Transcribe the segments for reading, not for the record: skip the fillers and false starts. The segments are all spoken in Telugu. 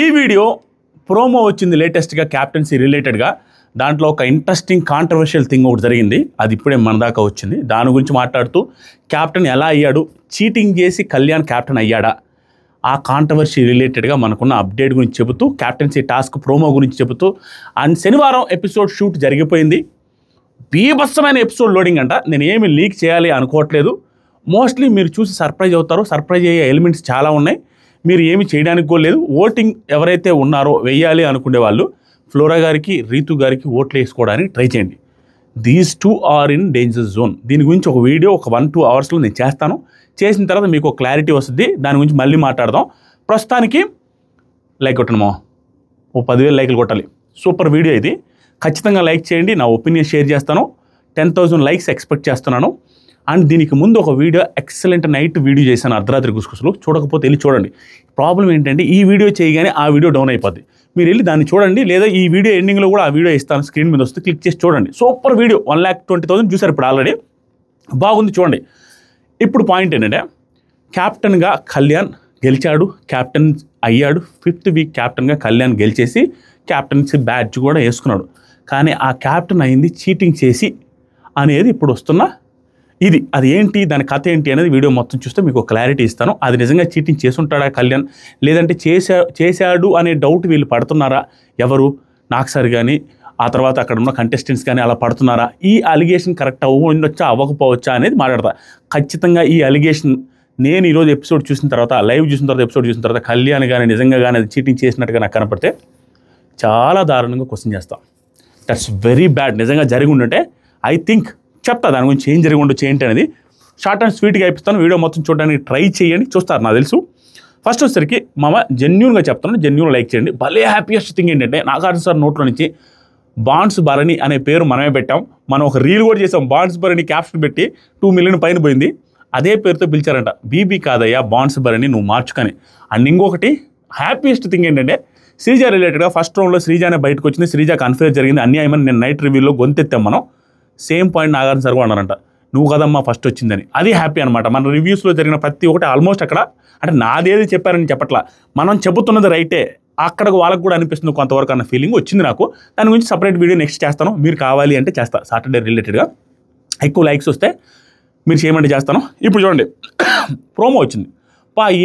ఈ వీడియో ప్రోమో వచ్చింది లేటెస్ట్గా క్యాప్టెన్సీ రిలేటెడ్గా. దాంట్లో ఒక ఇంట్రెస్టింగ్ కాంట్రవర్షియల్ థింగ్ ఒకటి జరిగింది. అది ఇప్పుడే మన దాకా వచ్చింది. దాని గురించి మాట్లాడుతూ క్యాప్టెన్ ఎలా అయ్యాడు, చీటింగ్ చేసి కళ్యాణ్ క్యాప్టెన్ అయ్యాడా, ఆ కాంట్రవర్సీ రిలేటెడ్గా మనకున్న అప్డేట్ గురించి చెబుతూ, క్యాప్టెన్సీ టాస్క్ ప్రోమో గురించి చెబుతూ, అండ్ శనివారం ఎపిసోడ్ షూట్ జరిగిపోయింది. బీభత్సమైన ఎపిసోడ్ లోడింగ్ అంట. నేను ఏమి లీక్ చేయాలి అనుకోవట్లేదు. మోస్ట్లీ మీరు చూసి సర్ప్రైజ్ అవుతారు. సర్ప్రైజ్ అయ్యే ఎలిమెంట్స్ చాలా ఉన్నాయి. మీరు ఏమి చేయడానికి కూడా లేదు. ఓటింగ్ ఎవరైతే ఉన్నారో వేయాలి అనుకునే వాళ్ళు ఫ్లోరా గారికి, రీతు గారికి ఓట్లు వేసుకోవడానికి ట్రై చేయండి. These two are in danger zone. దీని గురించి ఒక వీడియో ఒక 1-2 అవర్స్లో నేను చేస్తాను. చేసిన తర్వాత మీకు ఒక క్లారిటీ వస్తుంది. దాని గురించి మళ్ళీ మాట్లాడదాం. ప్రస్తుతానికి లైక్ కొట్టండి, ఓ 10,000 లైక్లు కొట్టాలి. సూపర్ వీడియో ఇది. ఖచ్చితంగా లైక్ చేయండి. నా ఒపీనియన్ షేర్ చేస్తాను. 10,000 లైక్స్ ఎక్స్పెక్ట్ చేస్తున్నాను. అండ్ దీనికి ముందు ఒక వీడియో ఎక్సలెంట్ నైట్ వీడియో చేశాను, అర్ధరాత్రి గుసగుసలు. చూడకపోతే వెళ్ళి చూడండి. ప్రాబ్లం ఏంటంటే ఈ వీడియో చేయగానే ఆ వీడియో డౌన్ అయిపోద్ది. మీరు వెళ్ళి దాన్ని చూడండి, లేదా ఈ వీడియో ఎండింగ్లో కూడా ఆ వీడియో ఇస్తాను, స్క్రీన్ మీద వస్తే క్లిక్ చేసి చూడండి. Super video. 1,20,000 చూసారు ఇప్పుడు ఆల్రెడీ. బాగుంది, చూడంండి. ఇప్పుడు పాయింట్ ఏంటంటే క్యాప్టెన్గా కళ్యాణ్ గెలిచాడు, క్యాప్టెన్ అయ్యాడు. 5th వీక్ క్యాప్టెన్గా కళ్యాణ్ గెలిచేసి క్యాప్టెన్సీ బ్యాడ్జ్ కూడా వేసుకున్నాడు. కానీ ఆ క్యాప్టెన్ అయింది చీటింగ్ చేసి అనేది ఇప్పుడు వస్తున్న అది ఏంటి, దాని కథ ఏంటి అనేది వీడియో మొత్తం చూస్తే మీకు క్లారిటీ ఇస్తాను. అది నిజంగా చీటింగ్ చేసుంటాడా కళ్యాణ్, లేదంటే చేశాడు అనే డౌట్ వీళ్ళు పడుతున్నారా, ఎవరు నాకు సార్ కానీ ఆ తర్వాత అక్కడ ఉన్న కంటెస్టెంట్స్ కానీ అలా పడుతున్నారా, ఈ అలిగేషన్ కరెక్ట్ ఉండొచ్చా అవ్వకపోవచ్చా అనేది మాట్లాడతా. ఖచ్చితంగా ఈ అలిగేషన్ నేను ఈరోజు ఎపిసోడ్ చూసిన తర్వాత, లైవ్ చూసిన తర్వాత, ఎపిసోడ్ చూసిన తర్వాత కళ్యాణ్ కానీ నిజంగా కానీ అది చీటింగ్ చేసినట్టుగా నాకు కనపడితే చాలా దారుణంగా క్వశ్చన్ చేస్తాం. That's very bad. నిజంగా జరిగి ఉండంటే ఐ థింక్ చెప్తా దాని గురించి ఏం జరిగి ఉండొచ్చు ఏంటి అనేది. షార్ట్ అండ్ స్వీట్గా అయిపోతాను. వీడియో మొత్తం చూడడానికి ట్రై చేయండి, చూస్తారు నాకు తెలుసు. ఫస్ట్ వచ్చేసరికి జెన్యూన్గా చెప్తాను, జెన్యూన్ లైక్ చేయండి. భలే హ్యాపీయెస్ట్ థింగ్ ఏంటంటే నాగార్జున సార్ నోట్లో నుంచి బాండ్స్ భరణి అనే పేరు మనమే పెట్టాం. మనం ఒక రీల్ కూడా చేసాం, బాండ్స్ భరణి క్యాప్షన్ పెట్టి 2 మిలియన్ పైన పోయింది. అదే పేరుతో పిలిచారంట. బీబీ కాదయ్యా బాండ్స్ భరణి నువ్వు మార్చుకొని. అండ్ ఇంకొకటి హ్యాపీయెస్ట్ థింగ్ ఏంటంటే శ్రీజ రిలేటెడ్గా ఫస్ట్ రౌండ్లో శ్రీజానే బయటకు వచ్చింది. శ్రీజాకి అన్ఫేర్ జరిగింది, అన్యాయమని నేను నైట్ రివ్యూలో గొంతెత్తాం మనం. సేమ్ పాయింట్ నాగార్జున సార్ కూడా అన్నారంట, నువ్వు కదమ్మా ఫస్ట్ వచ్చిందని. అది హ్యాపీ అనమాట. మన రివ్యూస్లో జరిగిన ప్రతి ఒక్కటి ఆల్మోస్ట్ అక్కడ అంటే నాదేది చెప్పారని చెప్పట్లా, మనం చెబుతున్నది రైటే, అక్కడ వాళ్ళకు కూడా అనిపిస్తుంది కొంతవరకు అన్న ఫీలింగ్ వచ్చింది నాకు. దాని గురించి సపరేట్ వీడియో నెక్స్ట్ చేస్తాను. మీరు కావాలి అంటే చేస్తా. సాటర్డే రిలేటెడ్గా ఎక్కువ లైక్స్ వస్తే మీరు చేయమంటే చేస్తాను. ఇప్పుడు చూడండి, ప్రోమో వచ్చింది.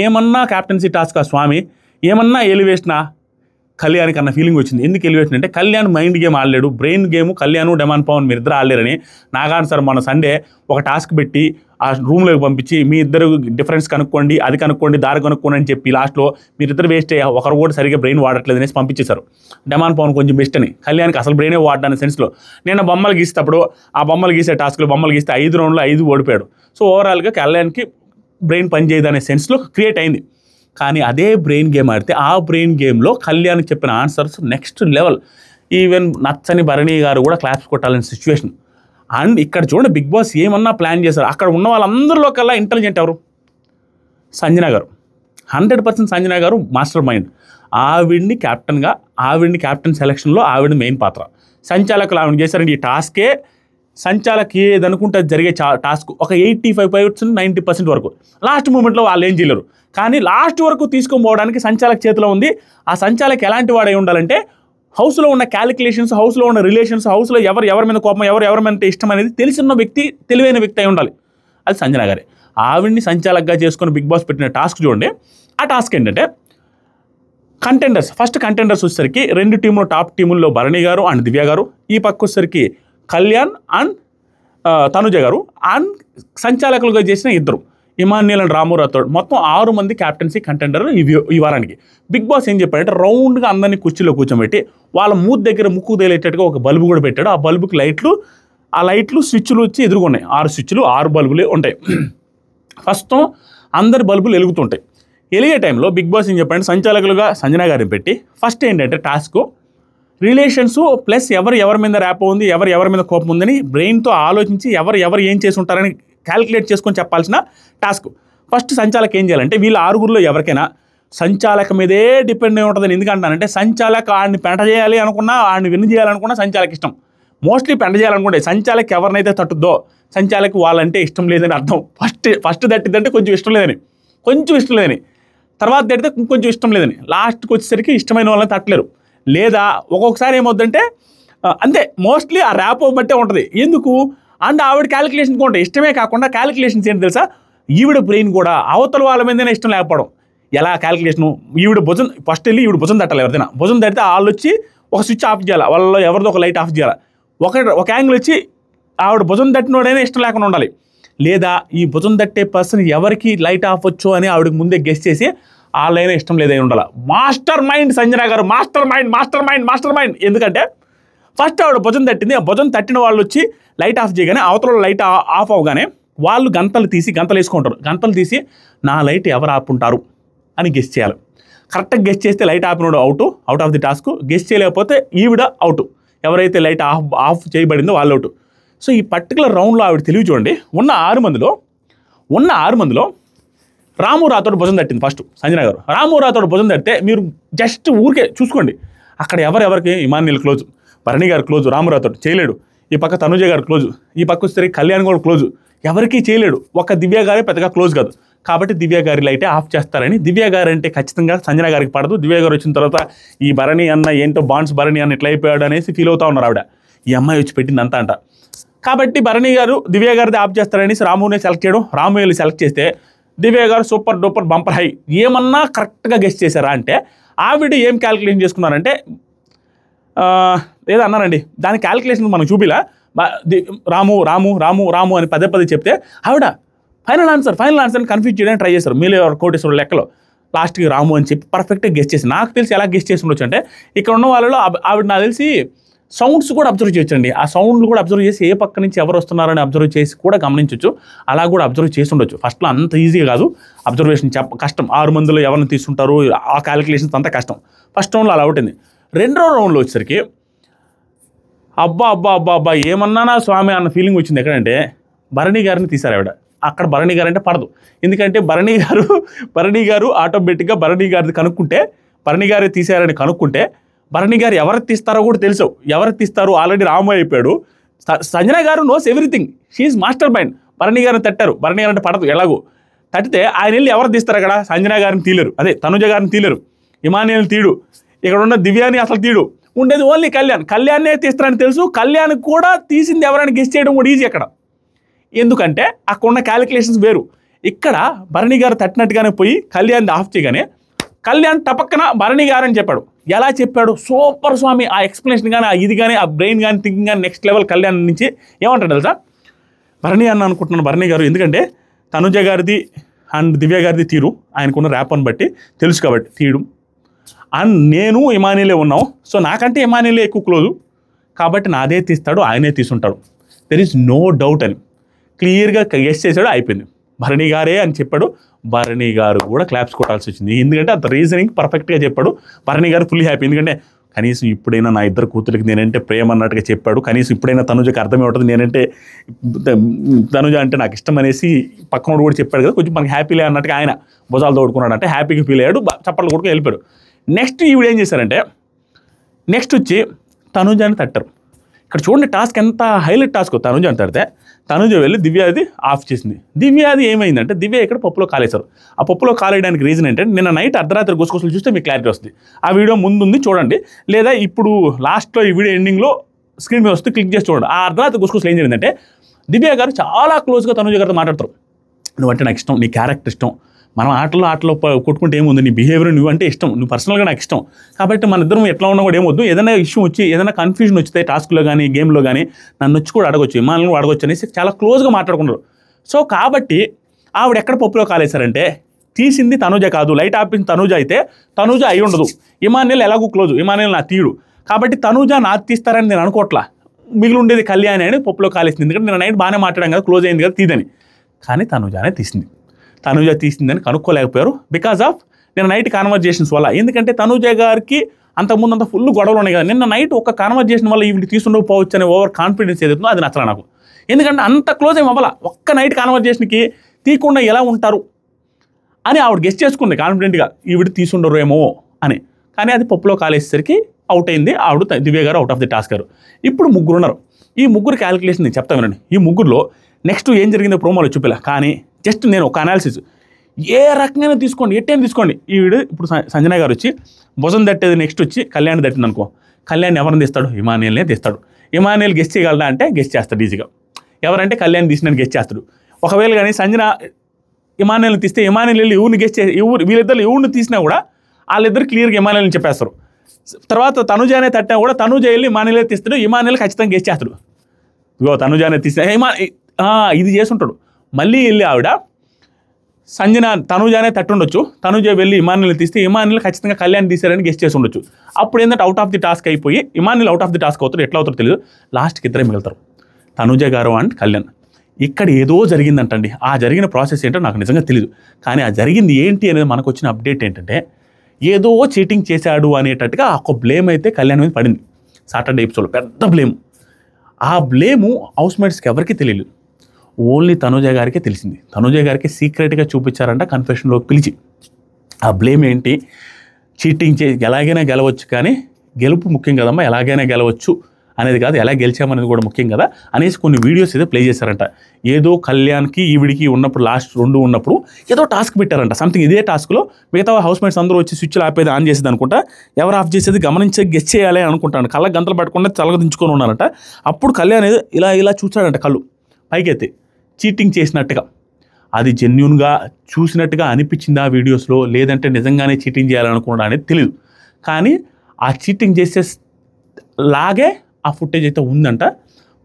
ఏమన్నా క్యాప్టెన్సీ టాస్క్ స్వామి, ఏమన్నా ఎలివేషనా కళ్యాణ్కి అన్న ఫీలింగ్ వచ్చింది. ఎందుకు ఎలివేషన్ అంటే కళ్యాణ్ మైండ్ గేమ్ ఆడలేడు, brain game Kalyan demon Pavan మీరు ఇద్దరు ఆడలేరని నాగార్జున సార్ మన సండే ఒక టాస్క్ పెట్టి ఆ రూమ్లోకి పంపించి మీ ఇద్దరు డిఫరెన్స్ కనుక్కోండి, అది కనుక్కోండి, దారి కనుక్కోండి అని చెప్పి లాస్ట్లో మీరిద్దరు వేస్ట్ అయ్యా, ఒకరు కూడా సరిగ్గా బ్రెయిన్ వాడట్లేదు అనేసి పంపించేశారు. డెమాన్ పవన్ కొంచెం బెస్ట్ అని, కళ్యాణ్కి అసలు బ్రెయినే వాడడానికి సెన్స్లో. నేను బొమ్మలు గీసేటప్పుడు ఆ బొమ్మలు గీసే టాస్క్లో బొమ్మలు గీస్తే 5 రౌండ్లో 5 ఓడిపోయాడు. సో ఓవరాల్గా కళ్యాణ్కి బ్రెయిన్ పనిచేయదు అనే సెన్స్లో క్రియేట్ అయింది. కానీ అదే బ్రెయిన్ గేమ్ ఆడితే ఆ బ్రెయిన్ గేమ్లో కళ్యాణ్ చెప్పిన ఆన్సర్స్ నెక్స్ట్ లెవెల్. ఈవెన్ నచ్చని భరణి గారు కూడా క్లాప్స్ కొట్టాలని సిచ్యువేషన్. అండ్ ఇక్కడ చూడండి, బిగ్ బాస్ ఏమన్నా ప్లాన్ చేశారు. అక్కడ ఉన్న వాళ్ళందరిలో కల్లా ఇంటెలిజెంట్ ఎవరు? సంజన గారు. 100% సంజన గారు మాస్టర్ మైండ్. ఆవిడ్ని క్యాప్టెన్ సెలక్షన్లో ఆవిడ మెయిన్ పాత్ర. సంచాలకులు ఆవిడ చేశారండి ఈ టాస్కే. సంచాలకి ఏదనుకుంటే జరిగే టాస్క్ ఒక 85% 90% వరకు. లాస్ట్ మూమెంట్లో వాళ్ళు ఏం చేయలేరు. కానీ లాస్ట్ వరకు తీసుకొని పోవడానికి సంచాలక చేతిలో ఉంది. ఆ సంచాలకి ఎలాంటి వాడై ఉండాలంటే హౌస్లో ఉన్న క్యాలిక్యులేషన్స్, హౌస్లో ఉన్న రిలేషన్స్, హౌస్లో ఎవరి మీద కోపం, ఎవరి మీద ఇష్టం అనేది తెలిసిన వ్యక్తి, తెలివైన వ్యక్తి అయి ఉండాలి. అది సంజన గారే. ఆవిడ్ని సంచాలకగా చేసుకొని బిగ్ బాస్ పెట్టిన టాస్క్ చూడండి. ఆ టాస్క్ ఏంటంటే ఫస్ట్ కంటెండర్స్ వచ్చేసరికి 2 టీములు, టాప్ టీముల్లో భరణి గారు అండ్ దివ్య గారు, ఈ పక్క వచ్చేసరికి కళ్యాణ్ అండ్ తనుజ గారు, అండ్ సంచాలకులుగా చేసిన 2 ఇమాన్యుయల్ అండ్ రాము రాథోడ్. మొత్తం 6 మంది క్యాప్టెన్సీ కంటెండర్లు ఈ వారానికి. బిగ్ బాస్ ఏం చెప్పాడంటే రౌండ్గా అందరినీ కుర్చీలో కూర్చోబెట్టి వాళ్ళ మూతి దగ్గర ముక్కు తేలేటట్టుగా ఒక బల్బు కూడా పెట్టాడు. ఆ బల్బుకి లైట్లు స్విచ్లు వచ్చి ఎదురుగున్నాయి. 6 స్విచ్లు 6 బల్బులే ఉంటాయి. ప్రస్తుతం అందరి బల్బులు వెలుగుతుంటాయి. వెలిగే టైంలో బిగ్ బాస్ ఏం చెప్పాడంటే సంచాలకులుగా సంజన గారిని పెట్టి ఫస్ట్ ఏంటంటే టాస్క్ రిలేషన్స్ ప్లస్ ఎవరి మీద ర్యాప్ ఉంది, ఎవరి మీద కోపం ఉందని బ్రెయిన్తో ఆలోచించి ఎవరు ఏం చేసి ఉంటారని క్యాలిక్యులేట్ చేసుకొని చెప్పాల్సిన టాస్క్. ఫస్ట్ సంచాలక ఏం చేయాలంటే వీళ్ళ 6గురిలో ఎవరికైనా సంచాలక మీదే డిపెండ్ అయి ఉంటుందని. ఎందుకంటానంటే సంచాలక ఆడిని పెంట చేయాలి అనుకున్నా, ఆడిని విన్ చేయాలనుకున్నా సంచాలకి ఇష్టం. మోస్ట్లీ పెంట చేయాలనుకుంటే సంచాలకి ఎవరినైతే తట్టుద్దో సంచాలకి వాళ్ళంటే ఇష్టం లేదని అర్థం. ఫస్ట్ తట్టిద్దంటే కొంచెం ఇష్టం లేదని. తర్వాత తడితే ఇంకొంచెం ఇష్టం లేదని, లాస్ట్కి వచ్చేసరికి ఇష్టమైన వాళ్ళని తట్టలేరు. లేదా ఒక్కొక్కసారి ఏమవుతుందంటే అంతే, మోస్ట్లీ ఆ ర్యాప్ బట్టే ఉంటుంది. ఎందుకు అండ్ ఆవిడ క్యాలిక్యులేషన్స్ ఉంటాయి. ఇష్టమే కాకుండా క్యాలిక్యులేషన్స్ ఏంటి తెలుసా, ఈవిడ బ్రెయిన్ కూడా అవతల వాళ్ళ మీదనే ఇష్టం లేకపోవడం. ఎలా క్యాలిక్యులేషను, ఈవిడ భుజం ఫస్ట్ వెళ్ళి ఈవిడ భుజం తట్టాలి. ఎవరిదైనా భుజం తడితే వాళ్ళు వచ్చి ఒక స్విచ్ ఆఫ్ చేయాలి, వాళ్ళలో ఎవరిదో ఒక లైట్ ఆఫ్ చేయాలి. ఒక యాంగిల్ వచ్చి ఆవిడ భుజం తట్టినోడైనా ఇష్టం లేకుండా ఉండాలి. లేదా ఈ భుజం తట్టే పర్సన్ ఎవరికి లైట్ ఆఫ్ వచ్చు అని ఆవిడకి ముందే గెస్ చేసి వాళ్ళైనా ఇష్టం లేదని ఉండాలి. మాస్టర్ మైండ్ సంజన గారు, మాస్టర్ మైండ్. ఎందుకంటే ఫస్ట్ ఆవిడ భుజం తట్టింది, ఆ భుజం తట్టిన వాళ్ళు వచ్చి లైట్ ఆఫ్ చేయగానే అవతల లైట్ ఆఫ్ అవగానే వాళ్ళు గంతలు వేసుకుంటారు. గంతలు తీసి నా లైట్ ఎవరు ఆపుంటారు అని గెస్ చేయాలి. కరెక్ట్గా గెస్ చేస్తే లైట్ ఆపినోడు out of the task. Guess చేయలేకపోతే ఈవిడ అవుట్, ఎవరైతే లైట్ ఆఫ్ చేయబడిందో వాళ్ళు అవుట్. సో ఈ పర్టికులర్ రౌండ్లో ఆవిడ తెలివి చూడండి, ఉన్న ఆరు మందిలో రాము రాతోడు భుజం తట్టింది ఫస్ట్ సంజన గారు. రాము రాతోడు భుజం తట్టితే మీరు జస్ట్ ఊరికే చూసుకోండి, అక్కడ ఎవరికి Emmanuel close, Bharani garu close, రాము రాతోడు చేయలేడు. ఈ పక్క తనుజ గారు క్లోజ్, ఈ పక్క వస్తే కళ్యాణ్ కూడా క్లోజ్, ఎవరికీ చేయలేడు. ఒక దివ్య గారే పెద్దగా క్లోజ్ కాదు. కాబట్టి దివ్య గారి లైటే ఆఫ్ చేస్తారని, దివ్య గారు అంటే ఖచ్చితంగా సంజన గారికి పడదు. దివ్య గారు వచ్చిన తర్వాత ఈ భరణి అన్న ఏంటో బాండ్స్ భరణి అన్న ఇట్లా అయిపోయాడు అనేసి ఫీల్ అవుతా ఉన్నారు ఆవిడ. ఈ అమ్మాయి వచ్చి పెట్టింది అంట. కాబట్టి భరణి గారు దివ్య గారిది ఆఫ్ చేస్తారనేసి రాముని సెలెక్ట్ చేయడం, రాము వెళ్ళి సెలెక్ట్ చేస్తే దివ్య గారు సూపర్ డూపర్ బంపర్ హై. ఏమన్నా కరెక్ట్గా గెస్ట్ చేశారా అంటే ఆవిడ ఏం క్యాలిక్యులేషన్ చేసుకున్నారంటే ఏదో అన్నారండి, దాని క్యాలిక్యులేషన్ మనకు చూపిలా. రాము అని పదే చెప్తే ఆవిడ ఫైనల్ ఆన్సర్ అని కన్ఫ్యూజ్ చేయడానికి ట్రై చేశారు. మీలో కోటేశ్వరుడు లెక్కలో లాస్ట్కి రాము అని చెప్పి పర్ఫెక్ట్గా గెస్ట్ చేసి, నాకు తెలిసి ఎలా గెస్ట్ చేసి ఉండొచ్చు అంటే ఇక్కడ ఉన్న వాళ్ళలో ఆవిడ నాకు తెలిసి సౌండ్స్ కూడా అబ్జర్వ్ చేయొచ్చండి. ఆ సౌండ్లు కూడా అబ్జర్వ్ చేసి ఏ పక్క నుంచి ఎవరు వస్తున్నారని అబ్జర్వ్ చేసి కూడా గమనించవచ్చు. అలా కూడా అబ్జర్వ్ చేసి ఉండొచ్చు. ఫస్ట్లో అంత ఈజీగా కాదు అబ్జర్వేషన్, కష్టం. 6 మందిలో ఎవరిని తీసుకుంటారు ఆ క్యాలిక్యులేషన్స్ అంతా కష్టం. ఫస్ట్ రౌండ్లో అలా అవుతుంది. రెండో రౌండ్లో వచ్చేసరికి అబ్బా ఏమన్నానా స్వామి అన్న ఫీలింగ్ వచ్చింది. ఎక్కడంటే భరణి గారిని తీశారు ఆవిడ. అక్కడ భరణి గారు అంటే పడదు. ఎందుకంటే భరణి గారు ఆటోమేటిక్గా భరణి గారిది కనుక్కుంటే, భరణి గారి తీశారని కనుక్కుంటే భరణి గారు ఎవరికి తీస్తారో కూడా తెలుసు. ఎవరికి తీస్తారు ఆల్రెడీ రాము అయిపోయాడు. సంజన గారు knows everything, she's master mind. Bharani గారిని తట్టారు, భరణి గారు అంటే పడదు ఎలాగో. తట్టితే ఆయన వెళ్ళి ఎవరు తీస్తారు అక్కడ, సంజన గారిని తీలేరు, అదే తనుజ గారిని తీలేరు, ఇమానియల్ని తీడు, ఇక్కడ ఉన్న దివ్యాని అసలు తీడు, ఉండేది ఓన్లీ కళ్యాణ్నే తీస్తారని తెలుసు. కళ్యాణ్ కూడా తీసింది ఎవరైనా గెస్ట్ చేయడం కూడా ఈజీ అక్కడ. ఎందుకంటే అక్కడ ఉన్న క్యాలిక్యులేషన్స్ వేరు. ఇక్కడ భరణి గారు తట్టినట్టుగానే పోయి కళ్యాణ్ ఆఫ్ చేయగానే కళ్యాణ్ టపక్కన భరణి గారు అని చెప్పాడు. ఎలా చెప్పాడు, సూపర్ స్వామి. ఆ ఎక్స్ప్లెనేషన్ కానీ, ఆ ఇది కానీ, ఆ బ్రెయిన్ కానీ, థింకింగ్ కానీ నెక్స్ట్ లెవెల్. కళ్యాణ్ నుంచి ఏమంటాడు తెలుసా, భరణి అన్న అనుకుంటున్నాను భరణి గారు, ఎందుకంటే తనుజ గారిది అండ్ దివ్య గారిది తీరు ఆయనకున్న ర్యాప్ని బట్టి తెలుసు కాబట్టి తీయడం. అండ్ నేను ఇమానియలే ఉన్నాం, సో నాకంటే ఇమానియలే ఎక్కువ క్లోజు కాబట్టి నాదే తీస్తాడు, ఆయనే తీసుంటాడు, దెర్ ఈజ్ నో డౌట్ అని క్లియర్గా గెస్ చేశాడు. అయిపోయింది, భరణి గారే అని చెప్పాడు. భరణి గారు కూడా క్లాప్స్ కొట్టాల్సి వచ్చింది, ఎందుకంటే అంత రీజనింగ్ పర్ఫెక్ట్గా చెప్పాడు. భరణి గారు ఫుల్లీ హ్యాపీ, ఎందుకంటే కనీసం ఇప్పుడైనా నా ఇద్దరు కూతురికి నేనంటే ప్రేమ అన్నట్టుగా చెప్పాడు. కనీసం ఇప్పుడైనా తనుజకి అర్థమే ఉంటుంది, నేనంటే తనుజ అంటే నాకు ఇష్టం అనేసి పక్కనోడు కూడా చెప్పాడు కదా, కొంచెం మనకి హ్యాపీలే అన్నట్టుగా ఆయన భుజాలు తోడుకున్నాడు, అంటే హ్యాపీగా ఫీల్ అయ్యాడు, చప్పట్లు కొడుకు వెళ్ళిపోయాడు. నెక్స్ట్ ఈవిడ ఏం చేశారంటే నెక్స్ట్ వచ్చి తనుజాని తట్టారు. ఇక్కడ చూడండి టాస్క్ ఎంత హైలైట్ టాస్క్. తనుజాని తడితే తనుజ వెళ్ళి దివ్యాది ఆఫ్ చేసింది. దివ్యాది ఏమైందంటే దివ్య ఇక్కడ పప్పులో కాలేశారు. ఆ పప్పులో కాలేయడానికి రీజన్ ఏంటంటే నిన్న నైట్ అర్ధరాత్రి గుసగుసలు చూస్తే మీకు క్లారిటీ వస్తుంది. ఆ వీడియో ముందుంది చూడండి, లేదా ఇప్పుడు లాస్ట్లో ఈ వీడియో ఎండింగ్లో స్క్రీన్ మీద వస్తే క్లిక్ చేసి చూడండి. ఆ అర్ధరాత్రి గుసగుసలు ఏం జరిగిందంటే దివ్య గారు చాలా క్లోజ్గా తనుజ గారితో మాట్లాడతారు. నువ్వంటే నాకు ఇష్టం, నీ క్యారెక్టర్ ఇష్టం, మనం ఆటలో కొట్టుకుంటే ఏముంది, నీ బిహేవియర్ నువ్వంటే ఇష్టం, నువ్వు పర్సనల్గా నాకు ఇష్టం, కాబట్టి మన ఇద్దరం ఎట్లా ఉన్నా కూడా ఏమొద్దు, ఏదైనా ఇష్యూ వచ్చి ఏదైనా కన్ఫ్యూజన్ వచ్చితే టాస్క్లో కానీ గేమ్లో కానీ నన్ను వచ్చి కూడా అడగొచ్చు, ఇమాన్యుల్ని అడగొచ్చు అనేసి చాలా క్లోజ్గా మాట్లాడుకున్నారు. సో కాబట్టి ఆవిడ ఎక్కడ పప్పులో కాలేశారంటే తీసింది తనుజ కాదు, లైట్ ఆపింది తనుజ అయితే తనుజ అయి ఉండదు. ఇమాన్యుల్ ఎలాగూ క్లోజ్, ఇమాన్యుల్ నా తీయుడు, కాబట్టి తనుజ నాది తీస్తారని నేను అనుకోవట్లా, మిగిలి ఉండేది కళ్యాణి అని పప్పులో కాలేసింది. ఎందుకంటే నేను నైట్ బాగానే మాట్లాడాను కదా, క్లోజ్ అయింది కదా తీదని, కానీ తనుజానే తీసింది. తనుజ తీసిందని కనుక్కోలేకపోయారు బికాజ్ ఆఫ్ నేను నైట్ కాన్వర్జేషన్స్ వల్ల. ఎందుకంటే తనుజ గారికి అంతకుముందు అంత ఫుల్ గొడవలు ఉన్నాయి కదా, నిన్న నైట్ ఒక కాన్వర్జేషన్ వల్ల ఈవిడ తీసుకుండకపోవచ్చు అనే ఓవర్ కాన్ఫిడెన్స్ ఏదైతుందో అది నచ్చలా నాకు. ఎందుకంటే అంత క్లోజ్ ఏమి అవ్వాల, ఒక్క నైట్ కాన్వర్జేషన్కి తీయకుండా ఎలా ఉంటారు అని ఆవిడ గెస్ట్ చేసుకుంది కాన్ఫిడెంట్గా, ఈవిడ తీసుండరు ఏమో అని. కానీ అది పప్పులో కాలేసేసరికి అవుట్ అయింది ఆవిడ, దివ్య గారు అవుట్ ఆఫ్ ది టాస్క్ గారు. ఇప్పుడు ముగ్గురు ఉన్నారు. ఈ ముగ్గురు క్యాలిక్యులేషన్ నేను చెప్తా వినండి. ఈ ముగ్గురులో నెక్స్ట్ ఏం జరిగిందో ప్రోమోలో చూపిలా, కానీ జస్ట్ నేను ఒక అనాలిసిస్, ఏ రకంగా తీసుకోండి, ఎట్టైనా తీసుకోండి. ఈ వీడు ఇప్పుడు సంజన గారు వచ్చి భుజం తట్టేది నెక్స్ట్ వచ్చి కళ్యాణ్ తట్టింది అనుకో, కళ్యాణ్ ఎవరిని తీస్తాడు? ఇమానియల్నే తీస్తాడు. ఇమానియల్ గెస్ట్ చేయగలడా అంటే గెస్ట్ చేస్తాడు ఈజీగా. ఎవరంటే కళ్యాణ్ తీసినని గెస్ట్ చేస్తాడు. ఒకవేళ కానీ సంజన ఇమానియల్ని తీస్తే ఇమానియల్ వెళ్ళి ఎవరిని గెస్ట్ చేసి వీళ్ళిద్దరు ఎవరిని తీసినా కూడా వాళ్ళిద్దరు క్లియర్గా ఇమానియల్ని చెప్పేస్తారు. తర్వాత తనుజానే తట్టినా కూడా తనుజ వెళ్ళి ఇమానియలే తీస్తాడు, ఇమానియల్ ఖచ్చితంగా గెస్ట్ చేస్తాడు. ఇగో తనుజానే తీసిన ఇది చేసుంటాడు. మళ్ళీ వెళ్ళి ఆవిడ సంజన తనుజానే తట్టుండొచ్చు, తనుజ వెళ్ళి ఇమానియల్ని తీస్తే ఇమానియల్ ఖచ్చితంగా కళ్యాణ్ తీశారని గెస్ట్ చేసి ఉండొచ్చు. అప్పుడు ఏంటంటే అవుట్ ఆఫ్ ది టాస్క్ అయిపోయి Emmanuel out of the task అవుతారు. ఎట్లా అవుతారో తెలియదు. లాస్ట్కి ఇద్దరే మిగులుతారు, తనుజ గారు అండ్ కళ్యాణ్. ఇక్కడ ఏదో జరిగిందంటండి. ఆ జరిగిన ప్రాసెస్ ఏంటో నాకు నిజంగా తెలియదు. కానీ ఆ జరిగింది ఏంటి అనేది మనకు వచ్చిన అప్డేట్ ఏంటంటే ఏదో చీటింగ్ చేశాడు అనేటట్టుగా ఒక బ్లేమ్ అయితే కళ్యాణ్ మీద పడింది సాటర్డే ఎపిసోడ్లో, పెద్ద బ్లేము. ఆ బ్లేము హౌస్మేట్స్కి ఎవరికి తెలియలేదు, ఓన్లీ తనుజ గారికే తెలిసింది. తనుజ గారికి సీక్రెట్గా చూపించారంట కన్ఫెషన్లో పిలిచి. ఆ బ్లేమ్ ఏంటి? చీటింగ్ ఎలాగైనా గెలవచ్చు, కానీ గెలుపు ముఖ్యం కదమ్మా, ఎలాగైనా గెలవచ్చు అనేది కాదు, ఎలా గెలిచామనేది కూడా ముఖ్యం కదా అనేసి కొన్ని వీడియోస్ అయితే ప్లే చేశారంట. ఏదో కళ్యాణ్కి ఈవిడికి ఉన్నప్పుడు లాస్ట్ 2 ఉన్నప్పుడు ఏదో టాస్క్ పెట్టారంట సంథింగ్. ఇదే టాస్క్లో మిగతా హౌస్మేట్స్ అందరూ వచ్చి స్విచ్లు ఆపేది ఆన్ చేసేది అనుకుంటా, ఎవరు ఆఫ్ చేసేది గమనించి గెస్ చేయాలి అనుకుంటాను. కళ్ళ గంతలు పట్టకుండా తలగదించుకొని ఉన్నారంట. అప్పుడు కళ్యాణ్ ఇలా ఇలా చూచాడంట, కళ్ళు పైకెత్తి, చీటింగ్ చేసినట్టుగా. అది జెన్యూన్గా చూసినట్టుగా అనిపించింది ఆ వీడియోస్లో, లేదంటే నిజంగానే చీటింగ్ చేయాలనుకున్నాడు అనేది తెలియదు. కానీ ఆ చీటింగ్ చేసే లాగే ఆ ఫుటేజ్ అయితే ఉందంట.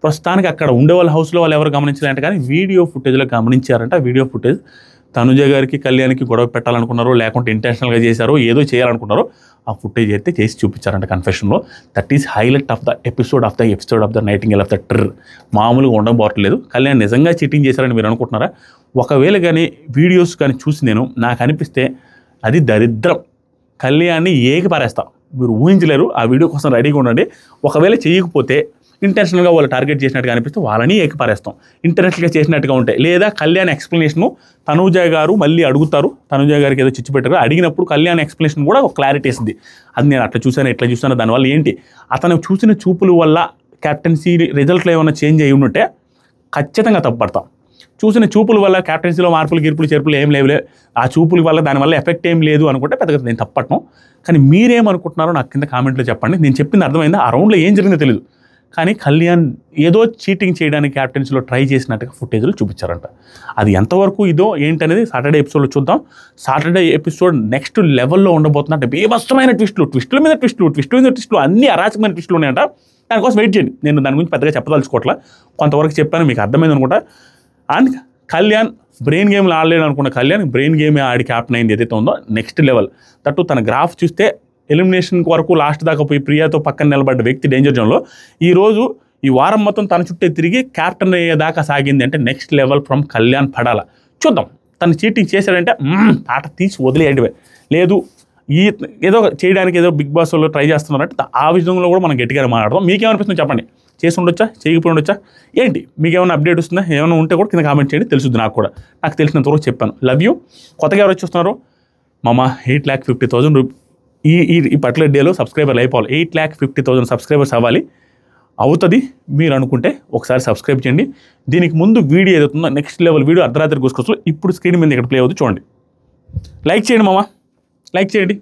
ప్రస్తుతానికి అక్కడ ఉండేవాళ్ళ హౌస్లో వాళ్ళు ఎవరు గమనించలేంట, కానీ వీడియో ఫుటేజ్లో గమనించారంట. వీడియో ఫుటేజ్ తనుజ గారికి కళ్యాణ్కి గొడవ పెట్టాలనుకున్నారో, లేకుంటే ఇంటెన్షనల్గా చేశారో, ఏదో చేయాలనుకున్నారో ఆ ఫుటేజ్ అయితే చేసి చూపించారంట కన్ఫెషన్లో. That is highlight of the episode of the nightingale of the ట్రిర్. మామూలుగా ఉండబోట్లేదు. కళ్యాణ్ నిజంగా చీటింగ్ చేశారని మీరు అనుకుంటున్నారా? ఒకవేళ కానీ వీడియోస్ కానీ చూసి నాకు అనిపిస్తే అది దరిద్రం. కళ్యాణ్ని ఏకి పారేస్తా, మీరు ఊహించలేరు. ఆ వీడియో కోసం రెడీగా ఉండండి. ఒకవేళ చేయకపోతే ఇంటెన్షనల్గా వాళ్ళు టార్గెట్ చేసినట్టుగా అనిపిస్తే వాళ్ళని ఏకిపారేస్తాం. ఇంటర్నెట్గా చేసినట్టుగా ఉంటాయి. లేదా కళ్యాణ్ ఎక్స్ప్లెనేషను తనుజ గారు మళ్ళీ అడుగుతారు, తనుజ గారికి ఏదో చిచ్చు పెట్టారు, అడిగినప్పుడు కళ్యాణ్ ఎక్స్ప్లెనేషన్ కూడా ఒక క్లారిటీ ఇస్తుంది. అది నేను అట్లా చూశాను, ఇట్లా చూశాను, దానివల్ల ఏంటి, అతను చూసిన చూపుల వల్ల క్యాప్టెన్సీ రిజల్ట్లో ఏమైనా చేంజ్ అయ్యి ఉంటే ఖచ్చితంగా తప్పుపడతాం. చూసిన చూపుల వల్ల క్యాప్టెన్సీలో మార్పులు చేర్పులు ఏం లేవులే, ఆ చూపుల వల్ల దానివల్ల ఎఫెక్ట్ ఏం లేదు అనుకుంటే పెద్దగా నేను తప్పట్ను. కానీ మీరేమనుకుంటున్నారో నాకు కింద కామెంట్లో చెప్పండి. నేను చెప్పింది అర్థమైందా? ఆ రౌండ్లో ఏం జరిగిందో తెలియదు, కానీ కళ్యాణ్ ఏదో చీటింగ్ చేయడానికి క్యాప్టెన్సీలో ట్రై చేసినట్టుగా ఫుటేజ్లో చూపించారంట. అది ఎంతవరకు ఇదో ఏంటనేది సాటర్డే ఎపిసోడ్లో చూద్దాం. సాటర్డే ఎపిసోడ్ నెక్స్ట్ లెవెల్లో ఉండబోతుందంటే బీభత్సమైన ట్విస్టుల మీద ట్విస్టులు, అన్ని అరాచకమైన ట్విస్టులు ఉన్నాయంట. దానికోసం వెయిట్ చేయండి. నేను దాని గురించి పెద్దగా చెప్పదలుచుకోవట్లా, కొంతవరకు చెప్పాను, మీకు అర్థమైంది అనుకుంటా. అండ్ కళ్యాణ్ బ్రెయిన్ గేమ్లు ఆడలేడు అనుకున్న కళ్యాణ్ బ్రెయిన్ గేమ్ ఆడి క్యాప్టెన్ అయింది ఏదైతే ఉందో నెక్స్ట్ లెవెల్. తట్టు తన గ్రాఫ్ చూస్తే ఎలిమినేషన్ వరకు లాస్ట్ దాకా పోయి ప్రియాతో పక్కన నిలబడ్డ వ్యక్తి డేంజర్ జోన్లో ఈరోజు ఈ వారం మొత్తం తన చుట్టే తిరిగి క్యాప్టెన్ అయ్యేదాకా సాగింది అంటే next level from Kalyan Padala. చూద్దాం, తను చీటింగ్ చేశాడంటే తాట తీసి వదిలేయడమే, లేదు ఏదో చేయడానికి ఏదో బిగ్ బాస్లో ట్రై చేస్తున్నారంటే ఆ విధంగా కూడా మనం గట్టిగా మాట్లాడదాం. మీకేమనిపిస్తుంది చెప్పండి, చేసి ఉండొచ్చా, చేయకపోయి ఉండొచ్చా, ఏంటి మీకు ఏమైనా అప్డేట్ వస్తుందా? ఏమైనా ఉంటే కూడా కింద కామెంట్ చేయండి, తెలుసుద్ది నాకు కూడా. నాకు తెలిసినంతవరకు చెప్పాను. Love you. కొత్తగా ఎవరు వచ్చేస్తున్నారు? మామ 8,50,000 ఈ పర్టికులర్ డేలో సబ్స్క్రైబర్లు అయిపోవాలి. 8,50,000 సబ్స్క్రైబర్స్ అవ్వాలి. అవుతుంది మీరు అనుకుంటే ఒకసారి సబ్స్క్రైబ్ చేయండి. దీనికి ముందు వీడియో ఏదవుతుందో నెక్స్ట్ లెవెల్ వీడియో అర్ధరాత్రి గుసుకొచ్చు ఇప్పుడు స్క్రీన్ మీద ఇక్కడ ప్లే అవుతుంది చూడండి. లైక్ చేయండి మామ, లైక్ చేయండి.